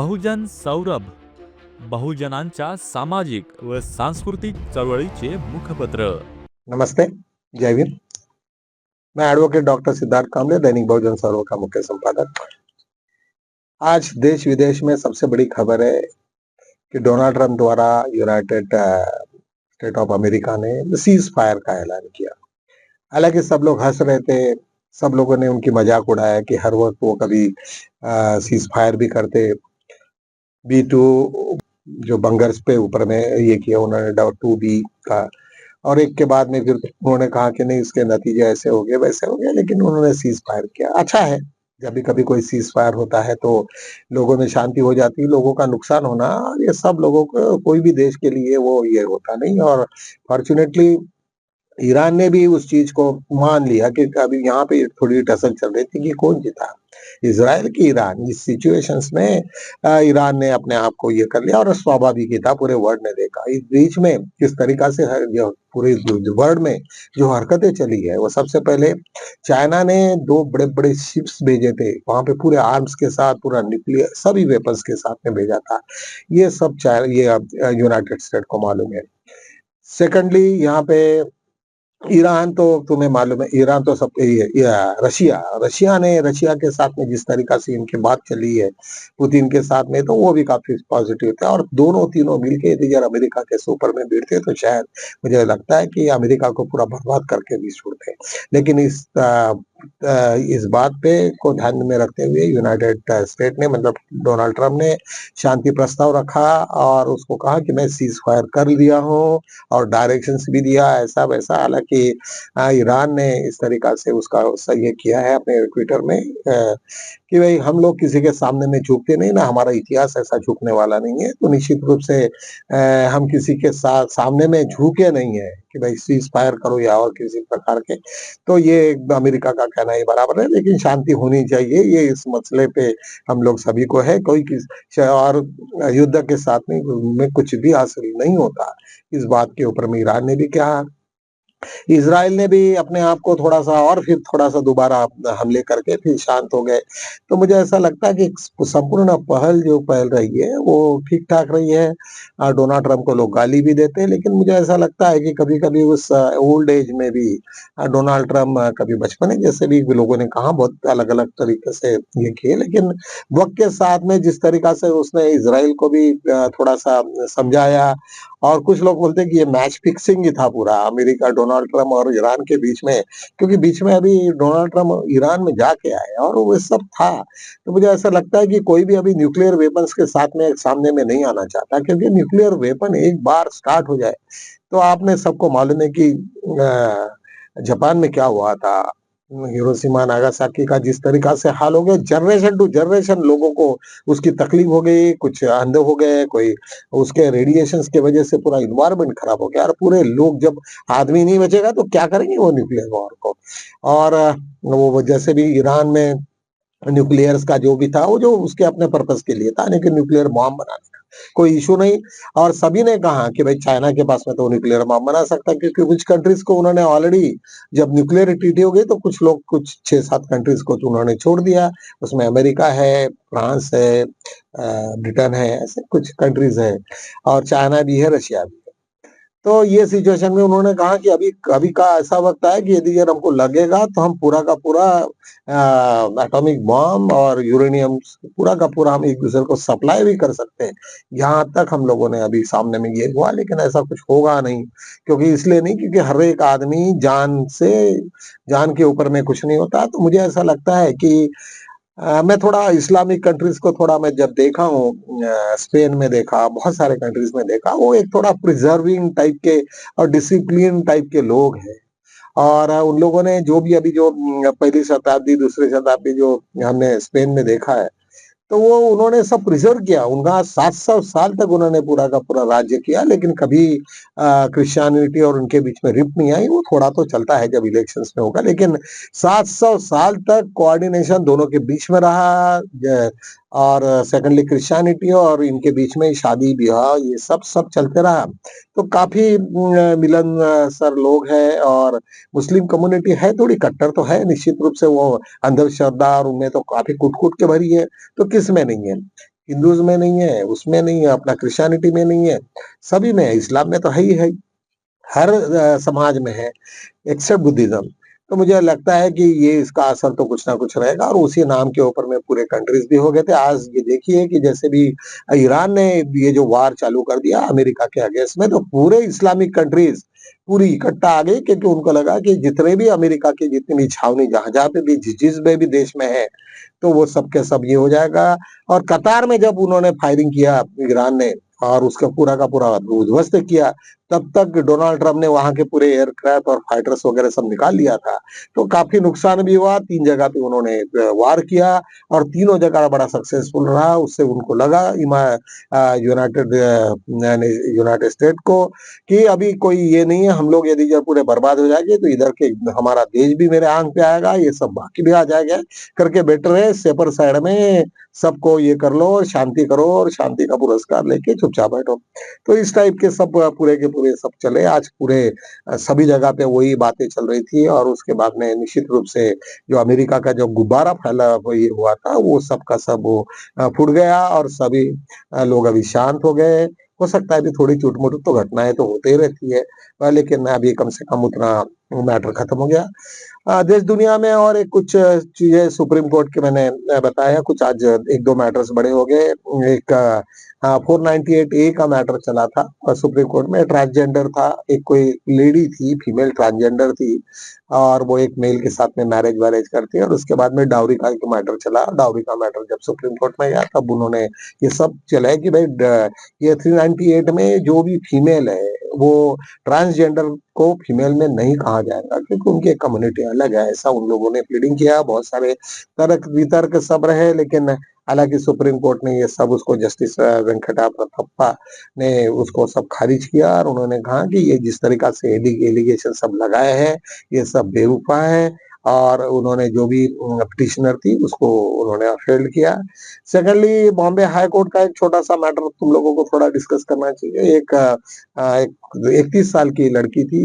बहुजन सौरभ, बहुजनांच्या सामाजिक व सांस्कृतिक चळवळीचे मुखपत्र. नमस्ते, जय हिंद। मैं एडवोकेट डॉक्टर सिद्धार्थ कामले, दैनिक बहुजन सौरभ का मुख्य संपादक। आज देश विदेश में सबसे बड़ी खबर है कि डोनाल्ड ट्रंप द्वारा यूनाइटेड स्टेट ऑफ अमेरिका ने सीज फायर का ऐलान किया। हालांकि सब लोग हंस रहे थे, सब लोगों ने उनकी मजाक उड़ाया कि हर वक्त वो कभी सीज फायर भी करते। B2 जो बंगर्स पे ऊपर में ये किया उन्होंने, 2B का, और एक के बाद में फिर उन्होंने कहा कि नहीं इसके नतीजे ऐसे हो गए वैसे हो गए, लेकिन उन्होंने सीज फायर किया। अच्छा है, जब भी कभी कोई सीज फायर होता है तो लोगों में शांति हो जाती है। लोगों का नुकसान होना ये सब लोगों को, कोई भी देश के लिए वो ये होता नहीं। और फॉर्चुनेटली ईरान ने भी उस चीज को मान लिया कि अभी यहाँ पे थोड़ी टसल चल रही थी कि कौन जीता, इजराइल की ईरान। इस सिचुएशंस में ईरान ने अपने आप को ये कर लिया और स्वाभाविक ही था, पूरे वर्ल्ड ने देखा। इस बीच में किस तरीका से जो पूरे वर्ल्ड में जो हरकतें चली है, वो सबसे पहले चाइना ने 2 बड़े-बड़े शिप्स भेजे थे, वहां पे पूरे आर्म्स के साथ, पूरा न्यूक्लियर सभी वेपन्स के साथ में भेजा था। ये सब ये यूनाइटेड स्टेट को मालूम है। सेकेंडली यहाँ पे ईरान तो तुम्हें मालूम है, ईरान तो सब रशिया रशिया ने, रशिया के साथ में जिस तरीका से इनकी बात चली है पुतिन के साथ में, तो वो भी काफी पॉजिटिव था। और दोनों तीनों मिलके यदि अगर अमेरिका के सुपर में भिड़ते तो शायद मुझे लगता है कि अमेरिका को पूरा बर्बाद करके भी छोड़ते। लेकिन इस बात पे को ध्यान में रखते हुए यूनाइटेड स्टेट ने, मतलब डोनाल्ड ट्रंप ने शांति प्रस्ताव रखा और उसको कहा कि मैं सीज फायर कर लिया हूँ और डायरेक्शंस भी दिया ऐसा वैसा। हालांकि ईरान ने इस तरीका से उसका ये किया है अपने ट्विटर में कि भाई हम लोग किसी के सामने में झुकते नहीं ना, हमारा इतिहास ऐसा झुकने वाला नहीं है। तो निश्चित रूप से हम किसी के साथ सामने में झुके नहीं है कि भाई सीज फायर करो या और किसी प्रकार के। तो ये अमेरिका का कहना ही बराबर है, लेकिन शांति होनी चाहिए, ये इस मसले पे हम लोग सभी को है। कोई और युद्ध के साथ में कुछ भी हासिल नहीं होता, इस बात के ऊपर में ईरान ने भी कहा। इज़राइल ने भी अपने आप को थोड़ा-सा और फिर थोड़ा-सा दोबारा हमले करके फिर शांत हो गए। तो मुझे ऐसा लगता है कि संपूर्ण पहल जो पहल रही है वो ठीक-ठाक रही है। डोनाल्ड ट्रंप को लोग गाली भी देते हैं, लेकिन मुझे ऐसा लगता है कि कभी-कभी उस ओल्ड एज में भी डोनाल्ड ट्रंप कभी बचपने जैसे भी लोगों ने कहा बहुत अलग-अलग तरीके से ये किए, लेकिन वक़्त के साथ में जिस तरीका से उसने इज़राइल को भी थोड़ा-सा समझाया। और कुछ लोग बोलते हैं कि ये मैच फिक्सिंग ही था पूरा, अमेरिका, डोनाल्ड ट्रंप और ईरान के बीच में, क्योंकि बीच में अभी डोनाल्ड ट्रंप ईरान में जाके आए और वो सब था। तो मुझे ऐसा लगता है कि कोई भी अभी न्यूक्लियर वेपन्स के साथ में सामने में नहीं आना चाहता, क्योंकि न्यूक्लियर वेपन एक बार स्टार्ट हो जाए तो आपने सबको मालूम है कि जापान में क्या हुआ था, हिरोशिमा नागासाकी का जिस तरीका से हाल हो गया, जनरेशन टू जनरेशन लोगों को उसकी तकलीफ हो गई, कुछ अंधे हो गए, कोई उसके रेडिएशंस की वजह से पूरा एनवायरनमेंट खराब हो गया। और पूरे लोग, जब आदमी नहीं बचेगा तो क्या करेंगे वो न्यूक्लियर वॉर को। और वो जैसे भी ईरान में न्यूक्लियर्स का जो भी था, वो जो उसके अपने पर्पस के लिए था, लेकिन न्यूक्लियर बॉम्ब बनाने का कोई इशू नहीं। और सभी ने कहा कि भाई चाइना के पास में तो न्यूक्लियर बॉम्ब बना सकता है, क्योंकि कुछ कंट्रीज को उन्होंने ऑलरेडी, जब न्यूक्लियर ट्रीटी हो गई तो कुछ लोग, कुछ 6-7 कंट्रीज को तो उन्होंने छोड़ दिया। उसमें अमेरिका है, फ्रांस है, ब्रिटेन है, ऐसे कुछ कंट्रीज है, और चाइना भी है, रशिया भी। तो ये सिचुएशन में उन्होंने कहा कि अभी अभी का ऐसा वक्त है कि यदि अगर हमको लगेगा तो हम पूरा का पूरा एटॉमिक बॉम्ब और यूरेनियम पूरा का पूरा हम एक दूसरे को सप्लाई भी कर सकते हैं। यहाँ तक हम लोगों ने अभी सामने में ये हुआ, लेकिन ऐसा कुछ होगा नहीं, क्योंकि इसलिए नहीं, क्योंकि हर एक आदमी जान के ऊपर में कुछ नहीं होता। तो मुझे ऐसा लगता है कि मैं थोड़ा इस्लामिक कंट्रीज को थोड़ा मैं जब देखा हूँ, स्पेन में देखा, बहुत सारे कंट्रीज में देखा, वो एक थोड़ा प्रिजर्विंग टाइप के और डिसिप्लिन टाइप के लोग हैं। और उन लोगों ने जो भी अभी जो पहली शताब्दी, दूसरी शताब्दी जो हमने स्पेन में देखा है, तो वो उन्होंने सब प्रिजर्व किया। उनका 700 साल तक उन्होंने पूरा का पूरा राज्य किया, लेकिन कभी क्रिश्चियनिटी और उनके बीच में रिफ्ट नहीं आई। वो थोड़ा तो चलता है जब इलेक्शंस में होगा, लेकिन 700 साल तक कोऑर्डिनेशन दोनों के बीच में रहा। और सेकेंडली क्रिश्चियनिटी और इनके बीच में शादी ब्याह ये सब चलते रहा। तो काफी मिलनसार लोग हैं, और मुस्लिम कम्युनिटी है थोड़ी कट्टर तो है निश्चित रूप से, वो अंधश्रद्धा और उनमें तो काफी कूट-कूट के भरी है, तो किसमें नहीं है। हिंदूज में नहीं है, उसमें नहीं है, अपना क्रिश्चियनिटी में नहीं है, सभी में है, इस्लाम में तो है ही है, हर समाज में है एक्सेप्ट बुद्धिज्म। तो मुझे लगता है कि ये इसका असर तो कुछ ना कुछ रहेगा और उसी नाम के ऊपर में पूरे कंट्रीज भी हो गए थे। आज ये देखिए कि जैसे भी ईरान ने ये जो वार चालू कर दिया अमेरिका के अगेंस्ट में, तो पूरे इस्लामिक कंट्रीज पूरी इकट्ठा आ गई, क्योंकि उनको लगा कि जितने भी अमेरिका की जितनी भी छावनी जहां-जहां पे भी जिस में भी देश में है, तो वो सब के सब ये हो जाएगा। और कतार में जब उन्होंने फायरिंग किया ईरान ने और उसका पूरा का पूरा उध्वस्त किया, तब तक डोनाल्ड ट्रम्प ने वहाँ के पूरे एयरक्राफ्ट और फाइटर्स वगैरह सब निकाल लिया था। तो काफ़ी नुकसान भी हुआ, 3 जगह पे उन्होंने वार किया और तीनों जगह बड़ा सक्सेसफुल रहा। उससे उनको लगा यूनाइटेड स्टेट को कि अभी कोई ये नहीं है, हम लोग यदि जब पूरे बर्बाद हो जाएँगे तो इधर के हमारा देश भी मेरे आँख पे आएगा, ये सब बाकी भी आ जाएगा, करके बेटर है सेपर साइड में सबको ये कर लो और शांति करो और शांति का पुरस्कार लेके चुपचाप बैठो। तो इस टाइप के सब पूरे के पूरे सब चले। आज पूरे सभी जगह पे वही बातें चल रही थी और उसके बाद में निश्चित रूप से जो अमेरिका का जो गुब्बारा फैला वो ये हुआ था, वो सब का सब वो फूट गया और सभी लोग अभी शांत हो गए। हो सकता है अभी थोड़ी चुट-मुट तो घटनाएँ तो होते ही रहती है, लेकिन अभी कम से कम उतना मैटर खत्म हो गया। देश दुनिया में और एक कुछ चीज़ें सुप्रीम कोर्ट के मैंने बताया, कुछ आज 1-2 मैटर्स बड़े हो गए। एक 498 ए का मैटर चला था सुप्रीम कोर्ट में, ट्रांसजेंडर था, एक कोई लेडी थी, फीमेल ट्रांसजेंडर थी और वो एक मेल के साथ में मैरिज-वैरिज करती है और उसके बाद में डाउरी का एक मैटर चला। डाउरी का मैटर जब सुप्रीम कोर्ट में गया तब उन्होंने ये सब चला कि भाई ये 398 में जो भी फीमेल है, वो ट्रांसजेंडर को फीमेल में नहीं कहा जाएगा, क्योंकि उनकी एक कम्युनिटी अलग है, ऐसा उन लोगों ने प्लीडिंग किया। बहुत सारे तर्क-वितर्क सब रहे, लेकिन हालाँकि सुप्रीम कोर्ट ने ये सब उसको जस्टिस वेंकटा प्रभुत्वा ने उसको सब खारिज किया और उन्होंने कहा कि ये जिस तरीक़ा से एलिगेशन सब लगाए हैं, ये सब बेवकूफ़ा है और उन्होंने जो भी पिटिशनर थी उसको उन्होंने अपहेल्ड किया। सेकंडली बॉम्बे हाई कोर्ट का एक छोटा-सा मैटर तुम लोगों को थोड़ा डिस्कस करना चाहिए। एक 31 साल की लड़की थी,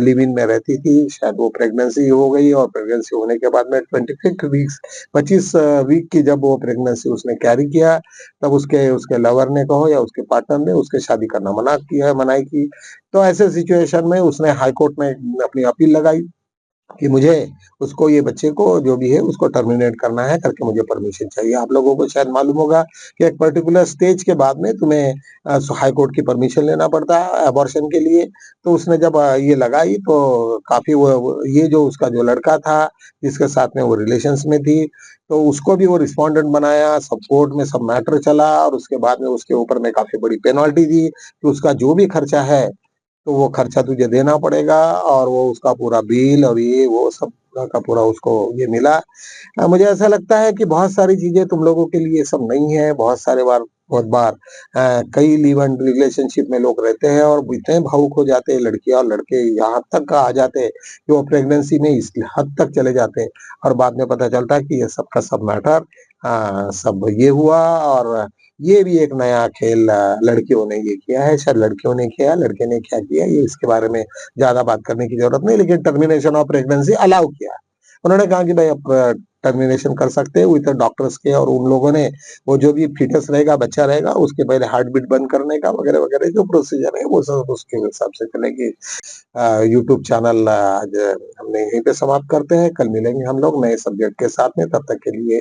लिव इन में रहती थी, शायद वो प्रेग्नेंसी हो गई और प्रेग्नेंसी होने के बाद में 25 वीक्स 25 वीक की जब वो प्रेग्नेंसी उसने कैरी किया, तब उसके उसके लवर ने कहो या उसके पार्टनर ने उसके शादी करना मनाही की। तो ऐसे सिचुएशन में उसने हाई कोर्ट में अपनी अपील लगाई कि मुझे उसको ये बच्चे को जो भी है उसको टर्मिनेट करना है करके मुझे परमिशन चाहिए। आप लोगों को शायद मालूम होगा कि एक पर्टिकुलर स्टेज के बाद में तुम्हें हाई कोर्ट की परमिशन लेना पड़ता है अबॉर्शन के लिए। तो उसने जब ये लगाई तो काफ़ी वो ये जो उसका जो लड़का था, जिसके साथ में वो रिलेशंस में थी, तो उसको भी वो रिस्पोंडेंट बनाया, सब कोर्ट में सब मैटर चला और उसके बाद में उसके ऊपर में काफ़ी बड़ी पेनल्टी दी कि उसका जो भी खर्चा है तो वो खर्चा तुझे देना पड़ेगा और वो उसका पूरा बिल और ये वो सब पूरा का पूरा उसको ये मिला। मुझे ऐसा लगता है कि बहुत सारी चीज़ें तुम लोगों के लिए सब नई है, बहुत बार कई लिव इन रिलेशनशिप में लोग रहते हैं और इतने भावुक हो जाते हैं लड़कियाँ और लड़के यहाँ तक आ जाते हैं कि वो प्रेगनेंसी में इस हद तक चले जाते हैं और बाद में पता चलता है कि ये सब का सब मैटर सब ये हुआ और ये भी एक नया खेल लड़कियों ने ये किया है, शायद लड़कियों ने किया, लड़के ने क्या किया ये इसके बारे में ज़्यादा बात करने की ज़रूरत नहीं, लेकिन टर्मिनेशन ऑफ प्रेग्नेंसी अलाउ किया। उन्होंने कहा कि भाई आप टर्मिनेशन कर सकते हैं विद डॉक्टर्स के और उन लोगों ने वो जो भी फीटस रहेगा, बच्चा रहेगा, उसके पहले हार्ट बीट बंद करने का वगैरह-वगैरह जो प्रोसीजर है, वो सब उसके हिसाब से चलेगी। यूट्यूब चैनल आज हमने यहीं पे समाप्त करते हैं, कल मिलेंगे हम लोग नए सब्जेक्ट के साथ में, तब तक के लिए